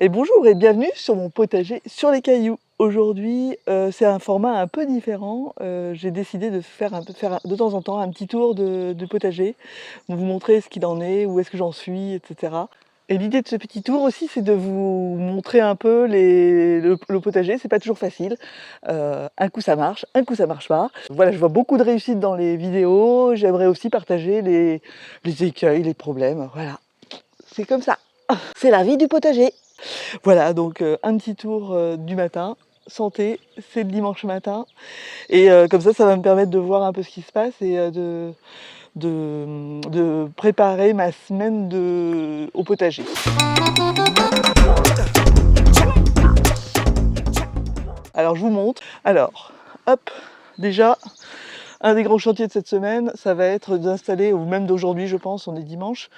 Et bonjour et bienvenue sur mon potager sur les cailloux. Aujourd'hui, c'est un format un peu différent. J'ai décidé de de temps en temps un petit tour de potager, vous montrer ce qu'il en est, où est-ce que j'en suis, etc. Et l'idée de ce petit tour aussi, c'est de vous montrer un peu le potager. C'est pas toujours facile. Un coup ça marche, un coup ça marche pas. Voilà, je vois beaucoup de réussite dans les vidéos. J'aimerais aussi partager les écueils, les problèmes. Voilà, c'est comme ça. C'est la vie du potager. Voilà, donc un petit tour du matin, santé, c'est le dimanche matin. Et comme ça va me permettre de voir un peu ce qui se passe et de préparer ma semaine au potager. Alors je vous montre. Alors, hop, déjà, un des grands chantiers de cette semaine, ça va être d'installer, ou même d'aujourd'hui je pense, on est dimanche,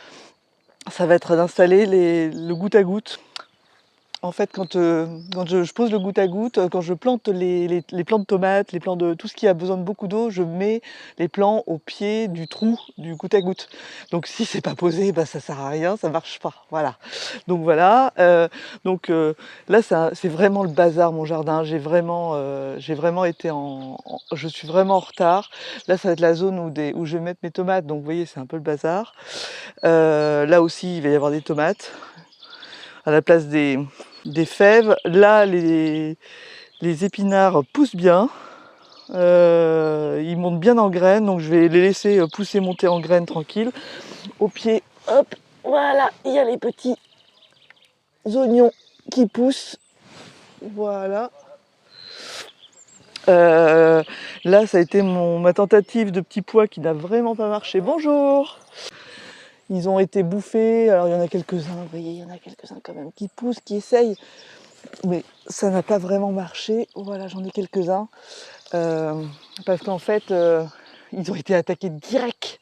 ça va être d'installer le goutte à goutte. En fait, quand je pose le goutte à goutte, quand je plante les plants de tomates, les plants de tout ce qui a besoin de beaucoup d'eau, je mets les plants au pied du trou du goutte à goutte. Donc si c'est pas posé, bah, ça sert à rien, ça marche pas. Voilà. Donc voilà. Là, c'est vraiment le bazar mon jardin. J'ai vraiment été je suis vraiment en retard. Là, ça va être la zone où je vais mettre mes tomates. Donc vous voyez, c'est un peu le bazar. Là aussi, il va y avoir des tomates à la place des fèves. Là, les épinards poussent bien. Ils montent bien en graines, donc je vais les laisser pousser, monter en graines tranquille. Au pied, hop, voilà, il y a les petits oignons qui poussent. Voilà. Là, ça a été ma tentative de petits pois qui n'a vraiment pas marché. Bonjour! Ils ont été bouffés. Alors, il y en a quelques-uns, vous voyez, il y en a quelques-uns quand même qui poussent, qui essayent. Mais ça n'a pas vraiment marché. Voilà, j'en ai quelques-uns. Parce qu'en fait, ils ont été attaqués direct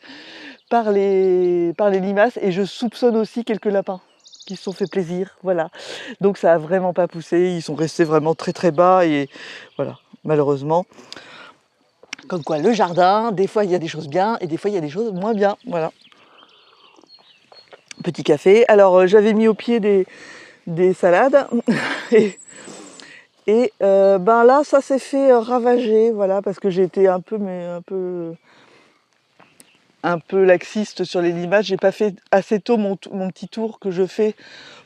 par les limaces. Et je soupçonne aussi quelques lapins qui se sont fait plaisir. Voilà. Donc ça a vraiment pas poussé. Ils sont restés vraiment très très bas. Et voilà, malheureusement. Comme quoi, le jardin, des fois il y a des choses bien et des fois il y a des choses moins bien. Voilà. Petit café. Alors j'avais mis au pied des salades. Ben là, ça s'est fait ravager, voilà, parce que j'ai été un peu laxiste sur les limaces. J'ai pas fait assez tôt mon petit tour que je fais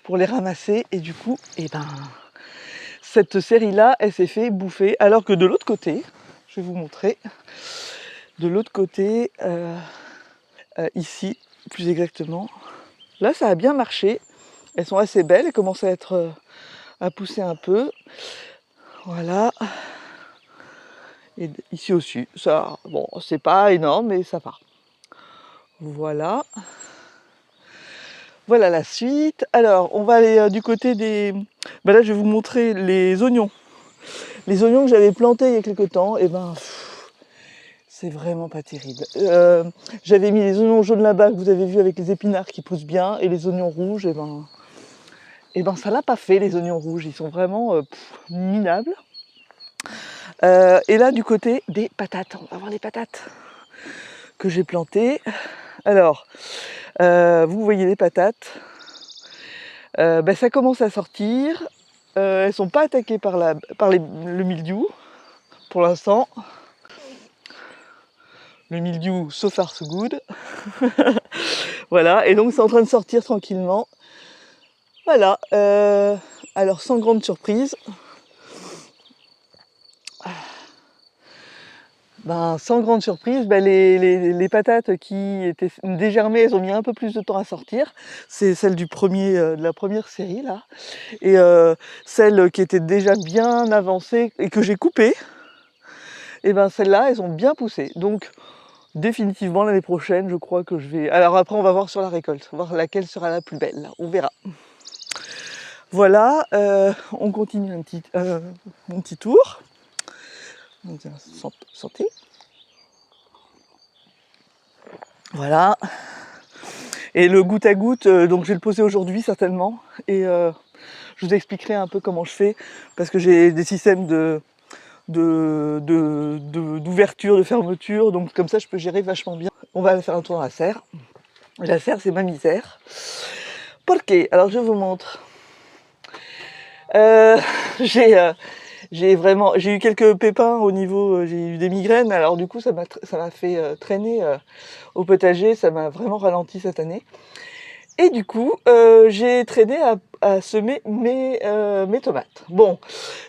pour les ramasser, et du coup, cette série-là, elle s'est fait bouffer. Alors que de l'autre côté, je vais vous montrer, de l'autre côté, ici, plus exactement, là, ça a bien marché. Elles sont assez belles, elles commencent à pousser un peu. Voilà. Et ici aussi, ça, bon, c'est pas énorme, mais ça va. Voilà. Voilà la suite. Alors, on va aller du côté des... là, je vais vous montrer les oignons. Les oignons que j'avais plantés il y a quelques temps, c'est vraiment pas terrible. J'avais mis les oignons jaunes là-bas, que vous avez vu avec les épinards qui poussent bien, et les oignons rouges, ça l'a pas fait, les oignons rouges. Ils sont vraiment minables. Et là, du côté des patates, on va voir les patates que j'ai plantées. Alors, vous voyez les patates. Ça commence à sortir. Elles sont pas attaquées par le mildiou pour l'instant. Le mildiou, so far so good. Voilà, et donc c'est en train de sortir tranquillement. Voilà, alors sans grande surprise. Sans grande surprise, les patates qui étaient dégermées, elles ont mis un peu plus de temps à sortir. C'est celle de la première série là. Et celles qui étaient déjà bien avancées et que j'ai coupées, celles-là, elles ont bien poussé. Donc définitivement l'année prochaine, je crois que je vais... Alors après, on va voir sur la récolte, voir laquelle sera la plus belle. On verra. Voilà, on continue un petit tour. Santé. Voilà. Et le goutte à goutte, donc je vais le poser aujourd'hui certainement. Et je vous expliquerai un peu comment je fais, parce que j'ai des systèmes d'ouverture, de fermeture, donc comme ça je peux gérer vachement bien. On va aller faire un tour dans la serre. La serre, c'est ma misère. Porque, alors je vous montre. Euh, j'ai j'ai eu quelques pépins au niveau, j'ai eu des migraines, alors du coup ça m'a fait traîner au potager, ça m'a vraiment ralenti cette année. Et du coup, j'ai traîné à semer mes tomates. Bon,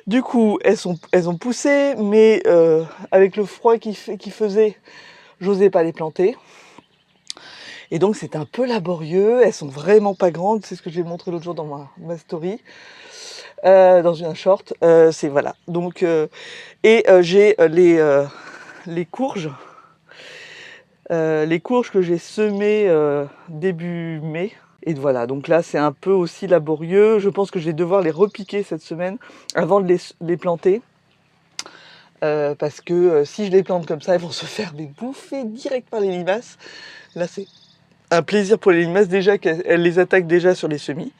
du coup, elles ont poussé, mais avec le froid qui faisait, j'osais pas les planter. Et donc c'est un peu laborieux, elles sont vraiment pas grandes, c'est ce que j'ai montré l'autre jour dans ma story, dans un short. C'est voilà. Donc j'ai les courges que j'ai semées début mai. Et voilà, donc là c'est un peu aussi laborieux. Je pense que je vais devoir les repiquer cette semaine avant de les planter. Parce que si je les plante comme ça, elles vont se faire bouffer direct par les limaces. Là c'est un plaisir pour les limaces, déjà qu'elles les attaquent déjà sur les semis.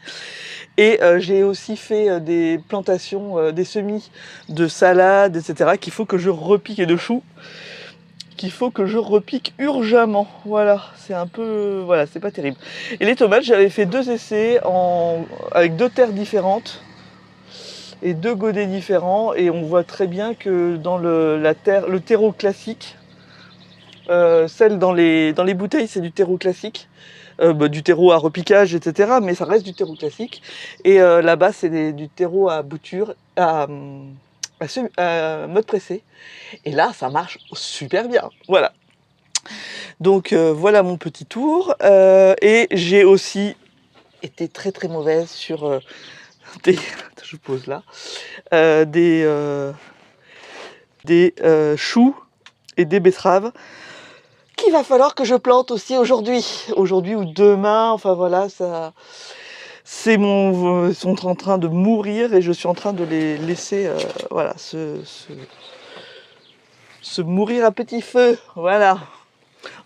Et j'ai aussi fait des plantations, des semis de salade, etc. qu'il faut que je repique, et de choux, qu'il faut que je repique urgemment. Voilà, c'est un peu... Voilà, c'est pas terrible. Et les tomates, j'avais fait 2 essais avec 2 terres différentes et 2 godets différents. Et on voit très bien que dans le terreau classique, celle dans les bouteilles, c'est du terreau classique. Du terreau à repiquage, etc. Mais ça reste du terreau classique. Et là-bas, c'est du terreau à bouture, à mode pressé. Et là, ça marche super bien. Voilà. Donc voilà mon petit tour. Et j'ai aussi été très très mauvaise sur des... Je pose là. Des choux et des betteraves qu'il va falloir que je plante aussi aujourd'hui ou demain. Enfin voilà, ça, ils sont en train de mourir et je suis en train de les laisser, voilà, se mourir à petit feu. Voilà.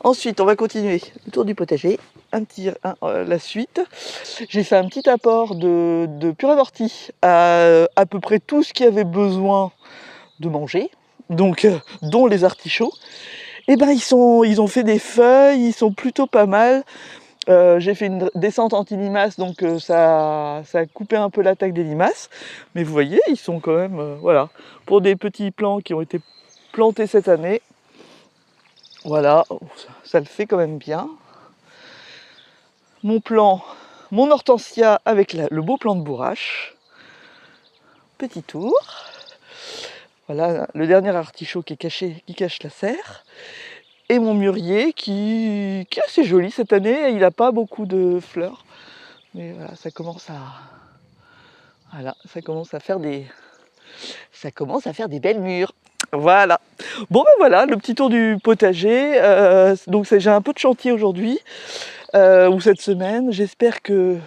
Ensuite, on va continuer le tour du potager. La suite. J'ai fait un petit apport de purée d'ortie à peu près tout ce qui avait besoin de manger, donc dont les artichauts. Et ben ils ont fait des feuilles, ils sont plutôt pas mal. J'ai fait une descente anti-limaces, donc ça a coupé un peu l'attaque des limaces. Mais vous voyez, ils sont quand même, voilà, pour des petits plants qui ont été plantés cette année. Voilà, ça le fait quand même bien. Mon hortensia avec le beau plant de bourrache. Petit tour. Voilà, le dernier artichaut qui cache la serre. Et mon mûrier qui est assez joli cette année. Il n'a pas beaucoup de fleurs. Mais voilà, ça commence à faire des belles mûres. Voilà. Bon ben voilà, le petit tour du potager. Donc j'ai un peu de chantier aujourd'hui, ou cette semaine. J'espère que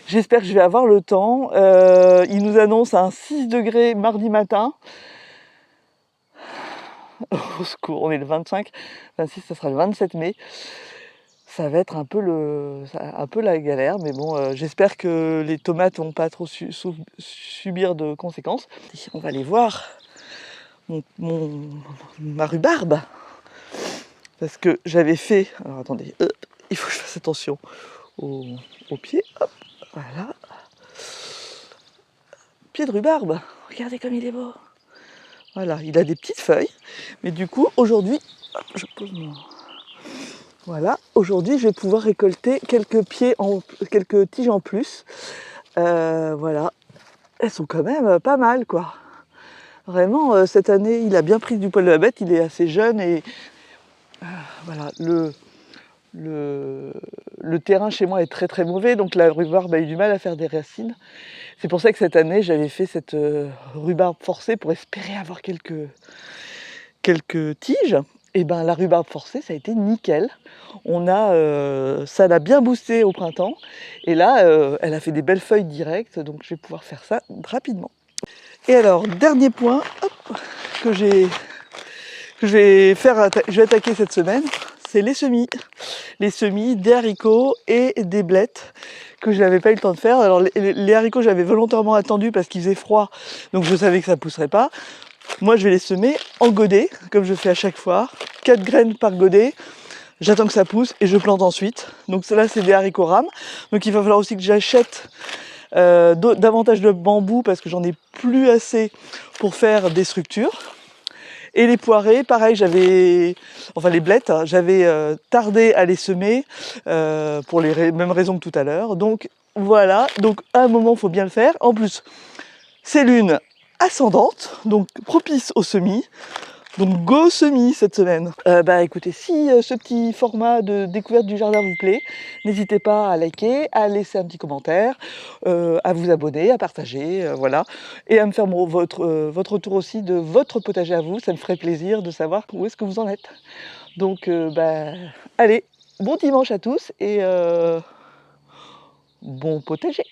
je vais avoir le temps. Il nous annonce un 6 degrés mardi matin. Au secours, on est le 25, 26, ça sera le 27 mai. Ça va être un peu la galère, mais bon, j'espère que les tomates vont pas trop subir de conséquences. On va aller voir ma rhubarbe, parce que j'avais fait... Alors attendez, il faut que je fasse attention au pied. Hop, voilà. Pied de rhubarbe, regardez comme il est beau. Voilà, il a des petites feuilles, mais du coup, aujourd'hui, je pose mon... Voilà, aujourd'hui, je vais pouvoir récolter quelques tiges en plus. Voilà, elles sont quand même pas mal, quoi. Vraiment, cette année, il a bien pris du poil de la bête, il est assez jeune et voilà, le terrain chez moi est très très mauvais, donc la rhubarbe a eu du mal à faire des racines. C'est pour ça que cette année, j'avais fait cette rhubarbe forcée pour espérer avoir quelques tiges. Et ben la rhubarbe forcée, ça a été nickel. Ça l'a bien boosté au printemps. Et là, elle a fait des belles feuilles directes, donc je vais pouvoir faire ça rapidement. Et alors, dernier point que je vais attaquer cette semaine, c'est les semis. Les semis des haricots et des blettes que je n'avais pas eu le temps de faire. Alors les haricots, j'avais volontairement attendu parce qu'il faisait froid, donc je savais que ça ne pousserait pas. Moi, je vais les semer en godet, comme je fais à chaque fois. 4 graines par godet. J'attends que ça pousse et je plante ensuite. Donc là, c'est des haricots rames. Donc il va falloir aussi que j'achète davantage de bambou parce que j'en ai plus assez pour faire des structures. Et les poirées, pareil, enfin les blettes, hein, j'avais tardé à les semer pour les mêmes raisons que tout à l'heure. Donc voilà, donc à un moment, il faut bien le faire. En plus, c'est lune ascendante, donc propice au semis. Donc go semis cette semaine. Bah écoutez, si ce petit format de découverte du jardin vous plaît, n'hésitez pas à liker, à laisser un petit commentaire, à vous abonner, à partager, voilà. Et à me faire votre retour aussi de votre potager à vous, ça me ferait plaisir de savoir où est-ce que vous en êtes. Donc bah allez, bon dimanche à tous et bon potager.